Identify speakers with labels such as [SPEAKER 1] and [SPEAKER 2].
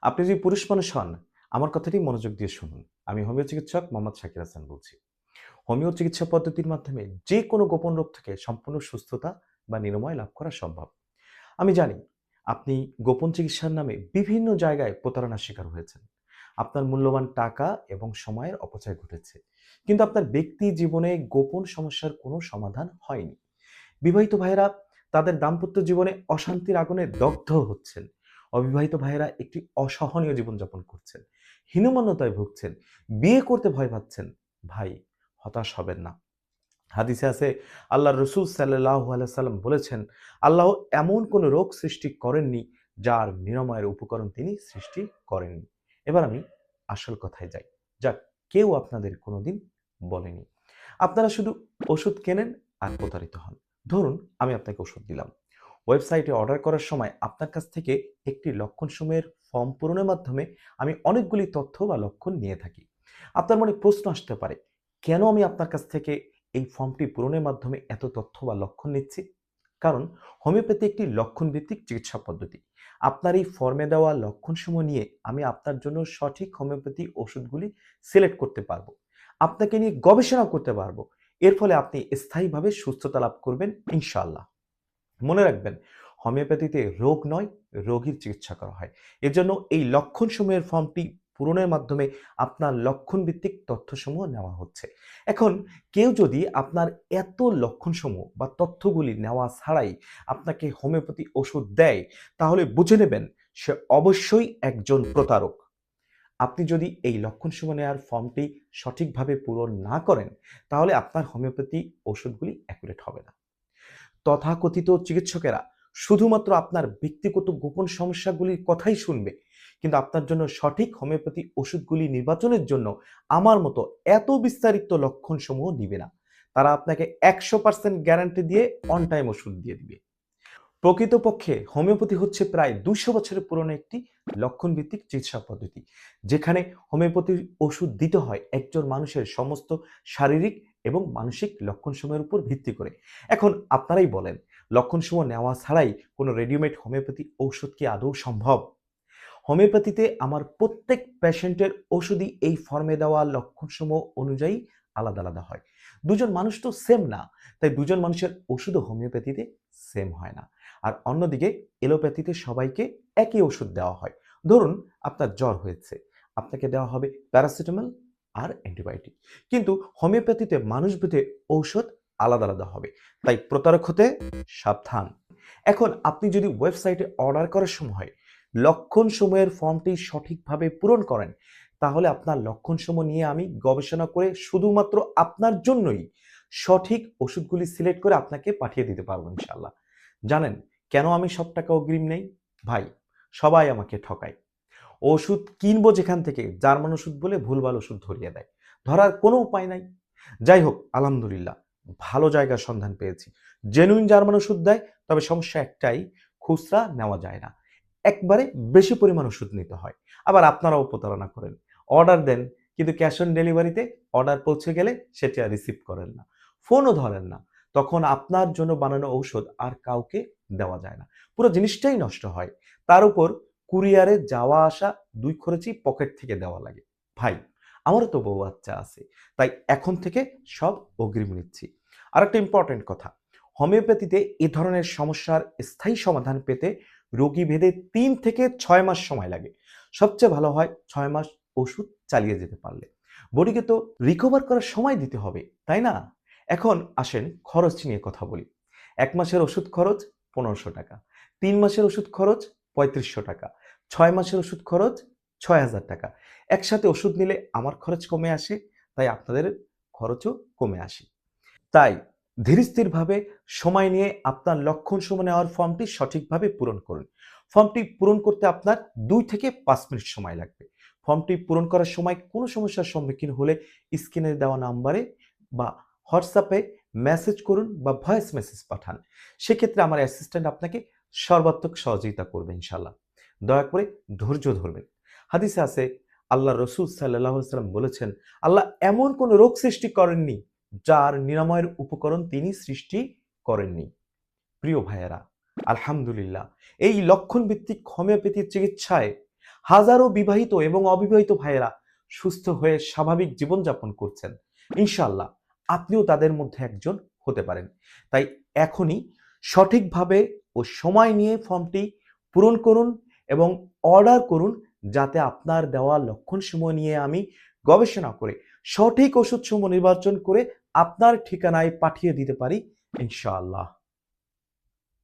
[SPEAKER 1] আপনি যদি পুরুষ মানুষ হন, আমার কথাটি মনোযোগ দিয়ে শুনুন। আমি হোমিও চিকিৎসক মোহাম্মদ শাকির হাসান বলছি। হোমিও চিকিৎসা পদ্ধতির মাধ্যমে যে কোনো গোপন রোগ থেকে সম্পূর্ণ সুস্থতা বা নিরাময় লাভ করা সম্ভব। আমি জানি আপনি গোপন চিকিৎসার নামে বিভিন্ন জায়গায় প্রতারণার শিকার হয়েছেন। আপনার মূল্যবান টাকা এবং সময়ের অপচয় ঘটেছে। কিন্তু আপনার ব্যক্তি জীবনে গোপন সমস্যার কোনো সমাধান হয়নি। বিবাহিত ভাইয়েরা তাদের দাম্পত্য জীবনে অশান্তির আগুনে দগ্ধ হচ্ছেন। অবিবাহিত ভাইয়েরা একটি অসহনীয় জীবনযাপন করছেন। হীনমন্যতায় ভুগছেন। বিয়ে করতে ভয় পাচ্ছেন। ভাই, হতাশ হবেন না। হাদিসে আছে, আল্লাহ রসুল সাল্লাল্লাহু আলাইহি সাল্লাম বলেছেন, আল্লাহ এমন কোন রোগ সৃষ্টি করেননি যার নিরাময়ের উপকরণ তিনি সৃষ্টি করেননি। এবার আমি আসল কথায় যাই, যা কেউ আপনাদের কোনোদিন বলেনি। আপনারা শুধু ওষুধ কেনেন আর প্রতারিত হন। ধরুন আমি আপনাকে ওষুধ দিলাম। ওয়েবসাইটে অর্ডার করার সময় আপনার কাছ থেকে একটি লক্ষণ সমূহের ফর্ম পূরণের মাধ্যমে আমি অনেকগুলি তথ্য বা লক্ষণ নিয়ে থাকি। আপনার মনে প্রশ্ন আসতে পারে, কেন আমি আপনার কাছ থেকে এই ফর্মটি পূরণের মাধ্যমে এত তথ্য বা লক্ষণ নিচ্ছি? কারণ হোমিওপ্যাথি একটি লক্ষণ ভিত্তিক চিকিৎসা পদ্ধতি। আপনার এই ফর্মে দেওয়া লক্ষণসমূহ নিয়ে আমি আপনার জন্য সঠিক হোমিওপ্যাথি ওষুধগুলি সিলেক্ট করতে পারবো, আপনাকে নিয়ে গবেষণা করতে পারবো। এর ফলে আপনি স্থায়ীভাবে সুস্থতা লাভ করবেন ইনশাআল্লাহ। মনে রাখবেন, হোমিওপ্যাথিতে রোগ নয়, রোগীর চিকিৎসা করা হয়। এজন্য এই লক্ষণসমূহের ফর্মটি পূরণের মাধ্যমে আপনার লক্ষণ ভিত্তিক তথ্যসমূহ নেওয়া হচ্ছে। এখন কেউ যদি আপনার এত লক্ষণসমূহ বা তথ্যগুলি নেওয়া ছাড়াই আপনাকে হোমিওপ্যাথি ওষুধ দেয়, তাহলে বুঝে নেবেন সে অবশ্যই একজন প্রতারক। আপনি যদি এই লক্ষণসমূহ নেওয়ার ফর্মটি সঠিকভাবে পূরণ না করেন, তাহলে আপনার হোমিওপ্যাথি ওষুধগুলি অ্যাকুরেট হবে না। তথাকথিত চিকিৎসকেরা শুধুমাত্র আপনার ব্যক্তিগত গোপন সমস্যাগুলির কথাই শুনবে, কিন্তু আপনার জন্য সঠিক হোমিওপ্যাথি ওষুধগুলি নির্বাচনের জন্য আমার মতো এত বিস্তারিত লক্ষণসমূহ দিবে না। তারা আপনাকে 100% গ্যারান্টি দিয়ে অন টাইম ওষুধ দিয়ে দিবে। প্রকৃতপক্ষে হোমিওপ্যাথি হচ্ছে প্রায় 200 বছরের পুরনো একটি লক্ষণ ভিত্তিক চিকিৎসা পদ্ধতি, যেখানে হোমিওপ্যাথির ওষুধ দিতে হয় একজন মানুষের সমস্ত শারীরিক এবং মানসিক লক্ষণসমূহের উপর ভিত্তি করে। এখন আপনারাই বলেন, লক্ষণসমূহ নেওয়া ছাড়াই কোনো রেডিমেড হোমিওপ্যাথি ঔষধ কি আদৌ সম্ভব? হোমিওপ্যাথিতে আমার প্রত্যেক পেশেন্টের ওষুধই এই ফর্মে দেওয়া লক্ষণসমূহ অনুযায়ী আলাদা আলাদা হয়। দুজন মানুষ তো সেম না, তাই দুজন মানুষের ওষুধও হোমিওপ্যাথিতে সেম হয় না। আর অন্যদিকে এলোপ্যাথিতে সবাইকে একই ওষুধ দেওয়া হয়। ধরুন আপনার জ্বর হয়েছে, আপনাকে দেওয়া হবে প্যারাসিটামল আর অ্যান্টিবায়োটিক। কিন্তু হোমিওপ্যাথিতে মানুষভেদে ঔষধ আলাদা আলাদা হবে, তাই প্রতারক হতে সাবধান। এখন আপনি যদি ওয়েবসাইটে অর্ডার করার সময় লক্ষণসমূহের ফর্মটি সঠিকভাবে পূরণ করেন, তাহলে আপনার লক্ষণসমূহ নিয়ে আমি গবেষণা করে শুধুমাত্র আপনার জন্যই সঠিক ওষুধগুলি সিলেক্ট করে আপনাকে পাঠিয়ে দিতে পারবো ইনশাআল্লাহ। জানেন কেন আমি সব টাকা অগ্রিম নেই? ভাই, সবাই আমাকে ঠকায়। ওষুধ কিনবো যেখান থেকে, জার্মান ওষুধ বলে ভুলভাল ওষুধ ধরিয়ে দেয়। ধরার কোনো উপায় নাই। যাই হোক, আলহামদুলিল্লাহ ভালো জায়গার সন্ধান পেয়েছি। জেনুইন জার্মান ওষুধ দেয়, তবে সমস্যা একটাই, খুচরা নেওয়া যায় না। একবারে বেশি পরিমাণ ওষুধ নিতে হয়। আবার আপনারাও প্রতারণা করেন। অর্ডার দেন, কিন্তু ক্যাশ অন ডেলিভারিতে অর্ডার পৌঁছে গেলে সেটা রিসিভ করেন না। ফোনও ধরেন না। তখন আপনার জন্য বানানো ঔষধ আর কাউকে দেওয়া যায় না। পুরো জিনিসটাই নষ্ট হয়। তার উপর কুরিয়ারে যাওয়া আসা ২ খরচই পকেট থেকে দেওয়া লাগে। ভাই, আমারও তো বউ বাচ্চা আছে। তাই এখন থেকে সব অগ্রিম নিচ্ছি। আরেকটা ইম্পর্টেন্ট কথা, হোমিওপ্যাথিতে এ ধরনের সমস্যার স্থায়ী সমাধান পেতে রোগী ভেদে ৩ থেকে ৬ মাস সময় লাগে। সবচেয়ে ভালো হয় ৬ মাস ওষুধ চালিয়ে যেতে পারলে। বডিকে তো রিকভার করার সময় দিতে হবে, তাই না? এখন আসেন খরচ নিয়ে কথা বলি। ১ মাসের ওষুধ খরচ ৳১৫০০, ৩ মাসের ওষুধ খরচ ৳৩৫০০, ৬ মাসের ওষুধ খরচ ৳৬০০০। একসাথে ওষুধ নিলে আমার খরচ কমে আসে, তাই আপনাদের খরচও কমে আসে। তাই ধীরস্থিরভাবে সময় নিয়ে আপনার লক্ষণসমূহ নেওয়ার ফর্মটি সঠিকভাবে পূরণ করুন। ফর্মটি পূরণ করতে আপনার ২ থেকে ৫ মিনিট সময় লাগবে। ফর্মটি পূরণ করার সময় কোনো সমস্যার সম্মুখীন হলে স্ক্রিনে দেওয়া নাম্বারে বা হোয়াটসঅ্যাপে মেসেজ করুন বা ভয়েস মেসেজ পাঠান। সেক্ষেত্রে আমার অ্যাসিস্ট্যান্ট আপনাকে সর্বাত্মক সহযোগিতা করবে ইনশাআল্লাহ। দয়া করে ধৈর্য ধরবেন। হাদিসে আছে, আল্লাহ রসুল সাল্লাল্লাহু আলাইহি ওয়াসাল্লাম বলেছেন, আল্লাহ এমন কোন রোগ সৃষ্টি করেননি যার নিরাময়ের উপকরণ তিনি সৃষ্টি করেননি। প্রিয় ভাইয়েরা, আলহামদুলিল্লাহ এই লক্ষণ ভিত্তিক হোমিওপ্যাথি চিকিৎসায় হাজারো বিবাহিত এবং অবিবাহিত ভাইয়েরা সুস্থ হয়ে স্বাভাবিক জীবনযাপন করছেন। ইনশাআল্লাহ আপনিও তাদের মধ্যে একজন হতে পারেন। তাই এখনই সঠিকভাবে ও সময় নিয়ে ফর্মটি পূরণ করুন এবং অর্ডার করুন, যাতে আপনার দেওয়া লক্ষণসমূহ নিয়ে আমি গবেষণা করে সঠিক ওষুধসমূহ নির্বাচন করে আপনার ঠিকানায় পাঠিয়ে দিতে পারি ইনশাআল্লাহ।